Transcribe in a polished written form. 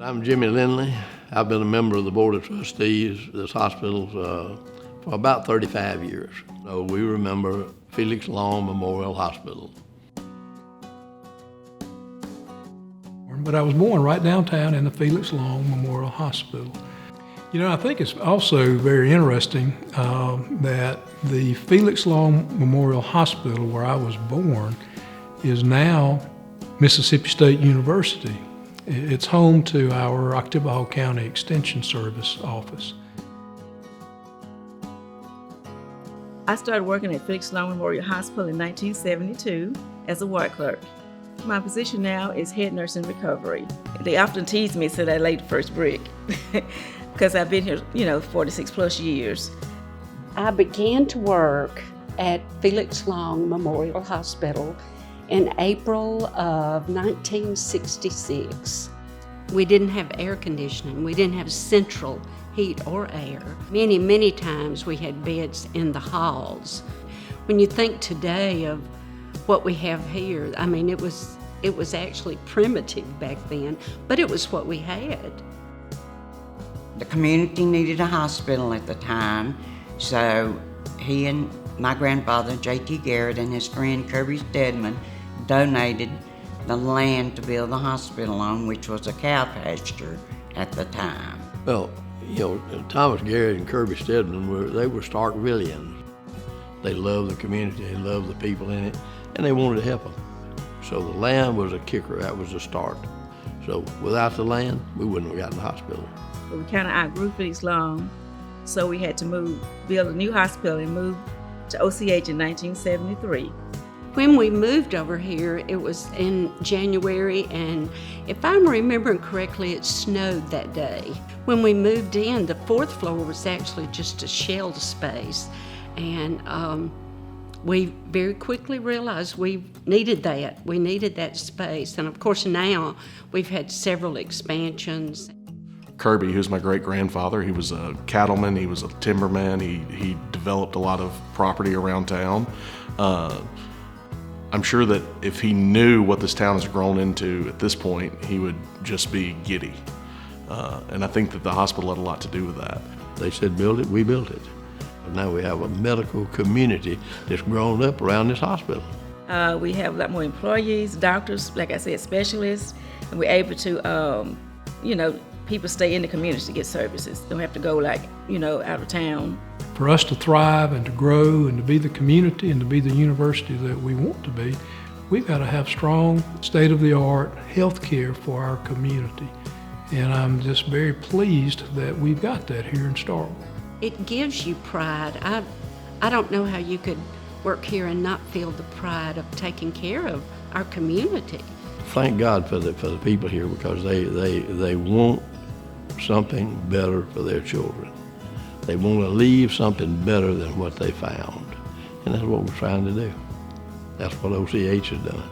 I'm Jimmy Lindley. I've been a member of the Board of Trustees of this hospital for about 35 years. So we remember Felix Long Memorial Hospital. But I was born right downtown in the Felix Long Memorial Hospital. You know, I think it's also very interesting that the Felix Long Memorial Hospital, where I was born, is now Mississippi State University. It's home to our Oktibbeha County Extension Service office. I started working at Felix Long Memorial Hospital in 1972 as a ward clerk. My position now is head nurse in recovery. They often tease me and say I laid the first brick because I've been here, 46 plus years. I began to work at Felix Long Memorial Hospital in April of 1966. We didn't have air conditioning. We didn't have central heat or air. Many, many times we had beds in the halls. When you think today of what we have here, I mean, it was actually primitive back then, but it was what we had. The community needed a hospital at the time, so he and my grandfather, J.T. Garrett, and his friend Kirby Stedman donated the land to build the hospital on, which was a cow pasture at the time. Well, Thomas Garrett and Kirby Stedman were Starkvillians. They loved the community, they loved the people in it, and they wanted to help them. So the land was a kicker, that was the start. So without the land, we wouldn't have gotten the hospital. But we kind of outgrew Felix Long, so we had to build a new hospital and move to OCH in 1973. When we moved over here, it was in January, and if I'm remembering correctly, it snowed that day. When we moved in, the fourth floor was actually just a shelled space, and we very quickly realized we needed that. We needed that space, and of course now we've had several expansions. Kirby, who's my great-grandfather, he was a cattleman, he was a timberman, he developed a lot of property around town. I'm sure that if he knew what this town has grown into at this point, he would just be giddy. And I think that the hospital had a lot to do with that. They said build it, we built it. Now we have a medical community that's grown up around this hospital. We have a lot more employees, doctors, like I said, specialists, and we're able to, people stay in the community to get services. Don't have to go out of town. For us to thrive and to grow and to be the community and to be the university that we want to be, we've got to have strong, state-of-the-art health care for our community. And I'm just very pleased that we've got that here in Starkville. It gives you pride. I don't know how you could work here and not feel the pride of taking care of our community. Thank God for the people here, because they want something better for their children. They want to leave something better than what they found. And that's what we're trying to do. That's what OCH has done.